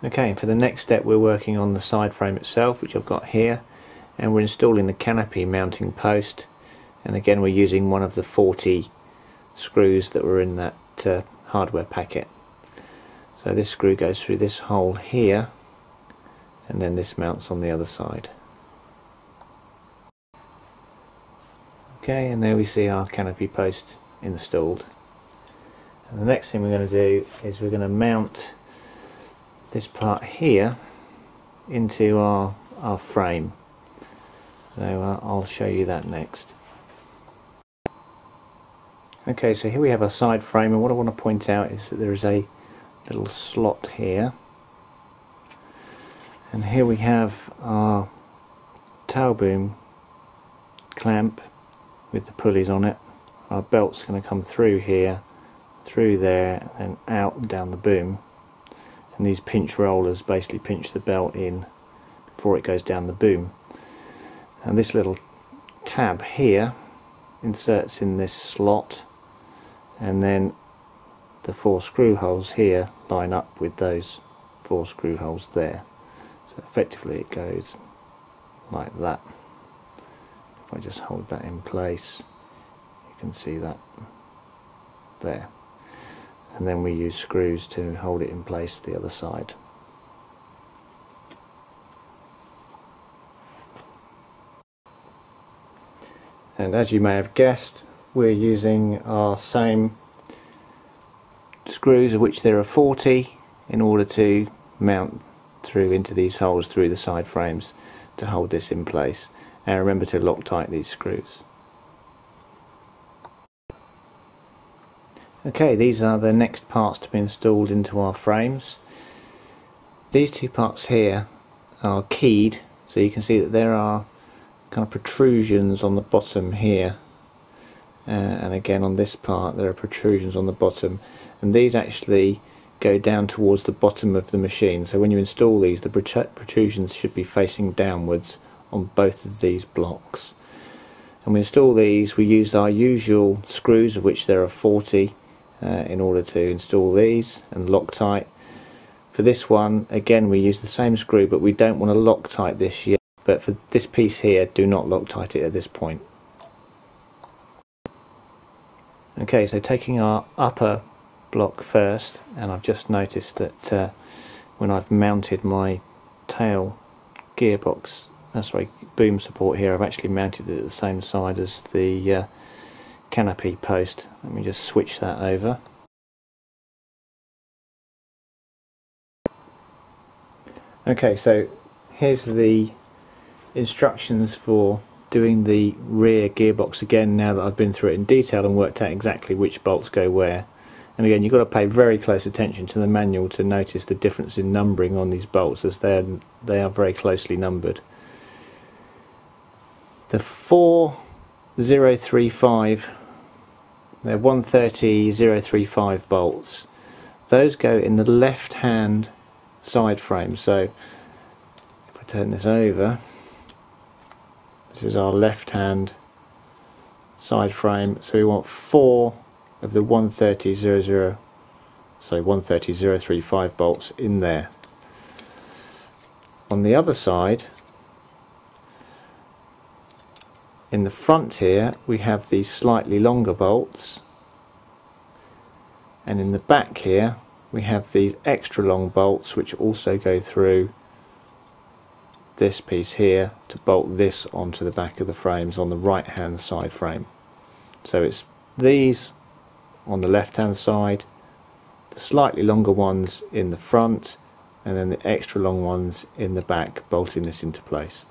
Okay, for the next step we're working on the side frame itself, which I've got here, and we're installing the canopy mounting post, and again we're using one of the 40 screws that were in that hardware packet. So this screw goes through this hole here, and then this mounts on the other side. Okay, and there we see our canopy post installed. And the next thing we're going to do is we're going to mount this part here into our frame. So I'll show you that next. Okay, so here we have our side frame, and what I want to point out is that there is a little slot here, and here we have our tail boom clamp with the pulleys on it. Our belt's going to come through here, through there, and out and down the boom, and these pinch rollers basically pinch the belt in before it goes down the boom. And this little tab here inserts in this slot, and then the 4 screw holes here line up with those 4 screw holes there. So effectively it goes like that. If I just hold that in place, you can see that there. And then we use screws to hold it in place the other side. And as you may have guessed, we're using our same screws, of which there are 40, in order to mount through into these holes through the side frames to hold this in place. And remember to Loctite these screws. Okay, these are the next parts to be installed into our frames. These 2 parts here are keyed, so you can see that there are kind of protrusions on the bottom here, and again on this part there are protrusions on the bottom, and these actually go down towards the bottom of the machine. So when you install these, the protrusions should be facing downwards on both of these blocks. And we install these, we use our usual screws, of which there are 40, in order to install these, and Loctite. For this one, again we use the same screw, but we don't want to Loctite this yet. But for this piece here, do not Loctite it at this point. Okay, so taking our upper block first, and I've just noticed that when I've mounted my tail gearbox, boom support here, I've actually mounted it at the same side as the canopy post. Let me just switch that over. Okay, so here's the instructions for doing the rear gearbox again, now that I've been through it in detail and worked out exactly which bolts go where. And again, you've got to pay very close attention to the manual to notice the difference in numbering on these bolts, as they are very closely numbered. The 4035, they're 130035 bolts. Those go in the left hand side frame. So if I turn this over, this is our left hand side frame. So we want 4 of the 130035 bolts in there. On the other side, in the front here, we have these slightly longer bolts, and in the back here we have these extra long bolts which also go through this piece here to bolt this onto the back of the frames on the right hand side frame. So it's these on the left hand side, the slightly longer ones in the front, and then the extra long ones in the back, bolting this into place.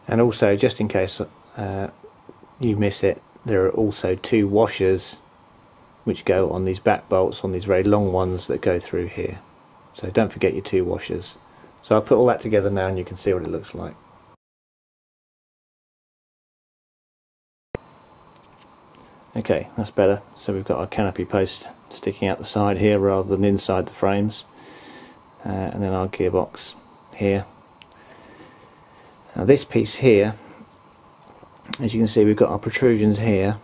And also, just in case you miss it, there are also 2 washers which go on these back bolts, on these very long ones that go through here. So don't forget your 2 washers. So I'll put all that together now and you can see what it looks like. Okay, that's better. So we've got our canopy post sticking out the side here rather than inside the frames, and then our gearbox here. Now this piece here, as you can see, we've got our protrusions here.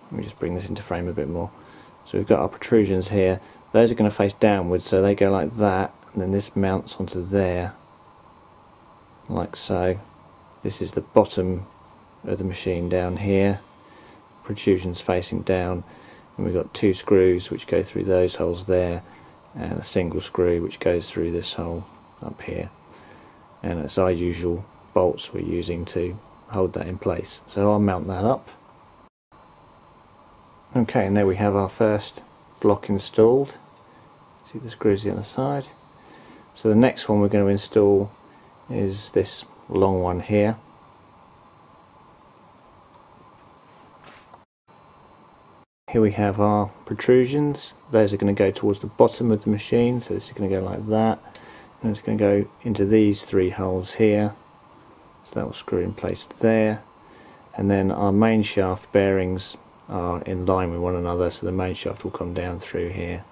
Let me just bring this into frame a bit more. So we've got our protrusions here. Those are going to face downwards, so they go like that, and then this mounts onto there, like so. This is the bottom of the machine down here, protrusions facing down, and we've got 2 screws which go through those holes there, and a single screw which goes through this hole up here. And it's our usual bolts we're using to hold that in place. So I'll mount that up. Okay, and there we have our first block installed. See the screws the other side. So the next one we're going to install is this long one here. Here we have our protrusions. Those are going to go towards the bottom of the machine, so this is going to go like that, and it's going to go into these 3 holes here, so that will screw in place there. And then our main shaft bearings are in line with one another, so the main shaft will come down through here.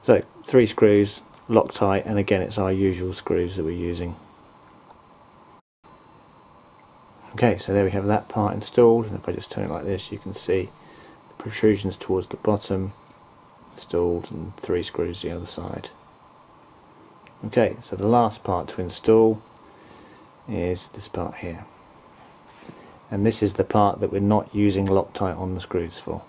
So 3 screws, Loctite, and again it's our usual screws that we're using. Okay, so there we have that part installed, and if I just turn it like this, you can see the protrusions towards the bottom installed and 3 screws the other side. Okay, so the last part to install is this part here, and this is the part that we're not using Loctite on the screws for.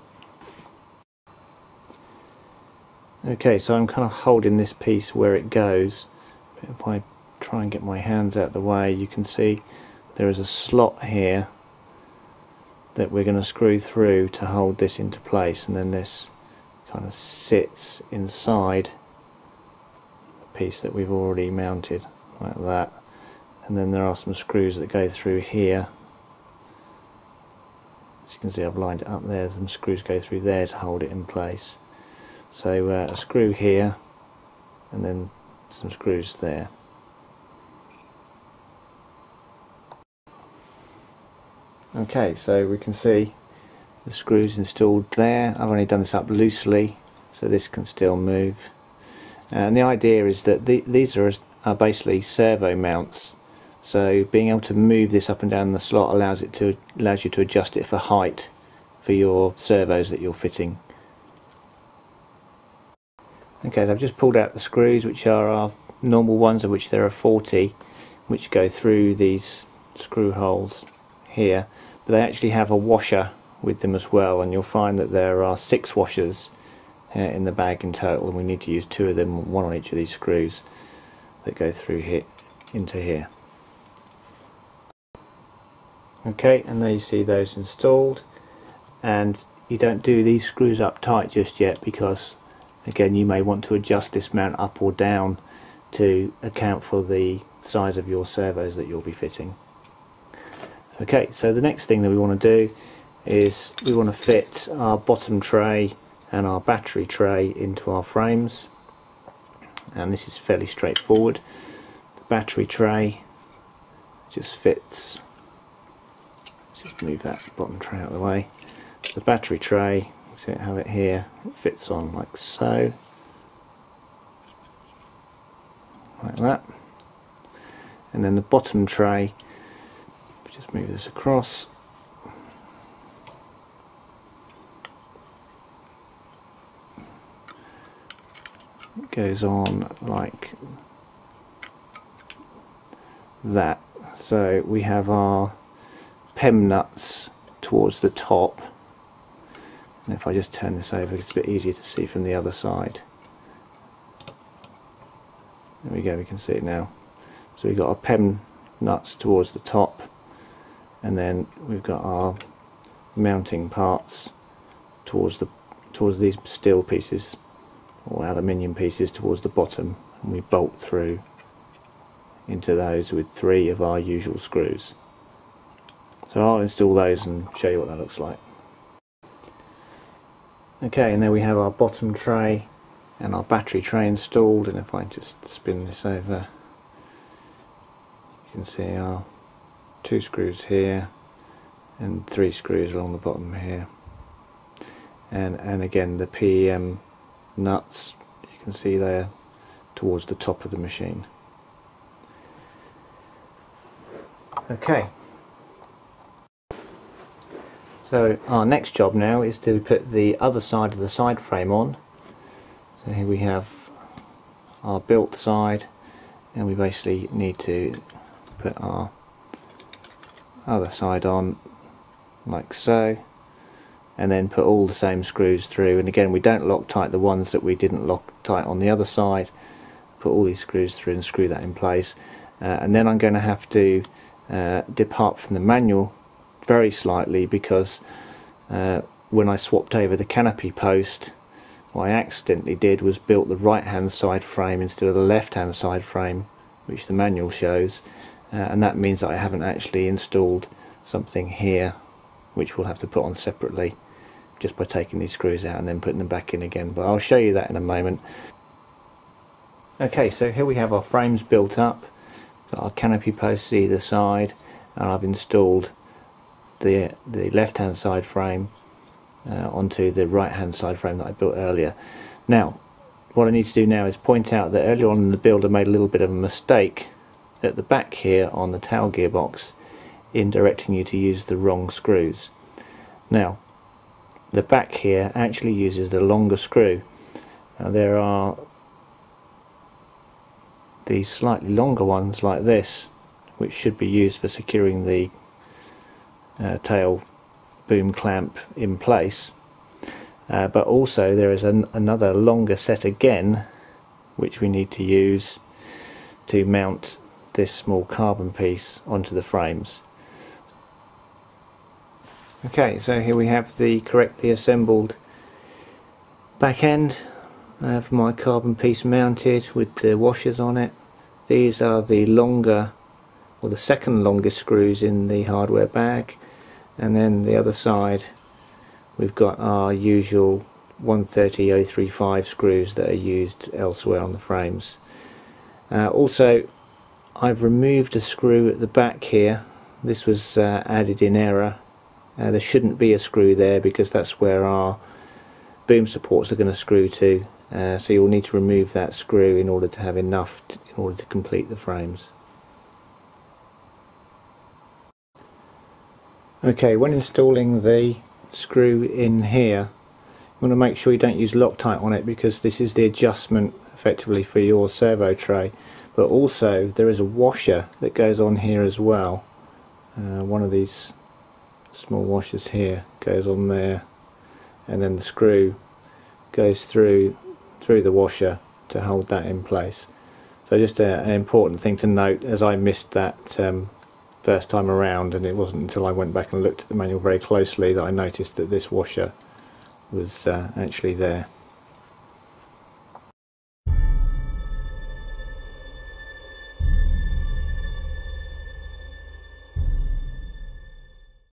Okay, so I'm kind of holding this piece where it goes. If I try and get my hands out of the way, you can see there is a slot here that we're going to screw through to hold this into place, and then this kind of sits inside the piece that we've already mounted like that. And then there are some screws that go through here. As you can see, I've lined it up there. Some screws go through there to hold it in place. So a screw here, and then some screws there. Okay, so we can see the screws installed there. I've only done this up loosely, so this can still move. And the idea is that these are basically servo mounts. So being able to move this up and down the slot allows you to adjust it for height for your servos that you're fitting. Okay, so I've just pulled out the screws, which are our normal ones, of which there are 40, which go through these screw holes here. But they actually have a washer with them as well, and you'll find that there are 6 washers in the bag in total, and we need to use 2 of them, one on each of these screws that go through here into here. Okay, and there you see those installed, and you don't do these screws up tight just yet, because again you may want to adjust this mount up or down to account for the size of your servos that you'll be fitting. Okay, so the next thing that we want to do is we want to fit our bottom tray and our battery tray into our frames, and this is fairly straightforward. The battery tray just fits. Let's just move that bottom tray out of the way. The battery tray, see, I have it here, it fits on like so, like that. And then the bottom tray, just move this across, it goes on like that. So we have our PEM nuts towards the top, and if I just turn this over, it's a bit easier to see from the other side. There we go, we can see it now. So we've got our PEM nuts towards the top, and then we've got our mounting parts towards these steel pieces or aluminium pieces towards the bottom, and we bolt through into those with 3 of our usual screws. So I'll install those and show you what that looks like. Okay, and there we have our bottom tray and our battery tray installed, and if I just spin this over, you can see our 2 screws here and 3 screws along the bottom here, and again the PEM nuts, you can see there towards the top of the machine. So our next job now is to put the other side of the side frame on. So here we have our built side, and we basically need to put our other side on like so, and then put all the same screws through. And again, we don't Loctite the ones that we didn't Loctite on the other side. Put all these screws through and screw that in place, and then I'm going to have to depart from the manual very slightly, because when I swapped over the canopy post, what I accidentally did was built the right hand side frame instead of the left hand side frame, which the manual shows, and that means that I haven't actually installed something here which we'll have to put on separately just by taking these screws out and then putting them back in again, but I'll show you that in a moment. Okay, so here we have our frames built up, got our canopy posts either side, and I've installed the left hand side frame onto the right hand side frame that I built earlier. Now what I need to do now is point out that earlier on in the build I made a little bit of a mistake at the back here on the tail gearbox in directing you to use the wrong screws. Now the back here actually uses the longer screw. Now there are these slightly longer ones like this, which should be used for securing the tail boom clamp in place, but also there is another longer set again which we need to use to mount this small carbon piece onto the frames. Okay, so here we have the correctly assembled back end of my carbon piece mounted with the washers on it. These are the longer, or the second longest screws in the hardware bag, and then the other side we've got our usual 130-035 screws that are used elsewhere on the frames. Also, I've removed a screw at the back here. This was added in error. There shouldn't be a screw there because that's where our boom supports are going to screw to, so you'll need to remove that screw in order to have enough in order to complete the frames. Okay, when installing the screw in here, you want to make sure you don't use Loctite on it, because this is the adjustment effectively for your servo tray. But also there is a washer that goes on here as well. One of these small washers here goes on there, and then the screw goes through the washer to hold that in place. So just an important thing to note, as I missed that first time around, and it wasn't until I went back and looked at the manual very closely that I noticed that this washer was actually there.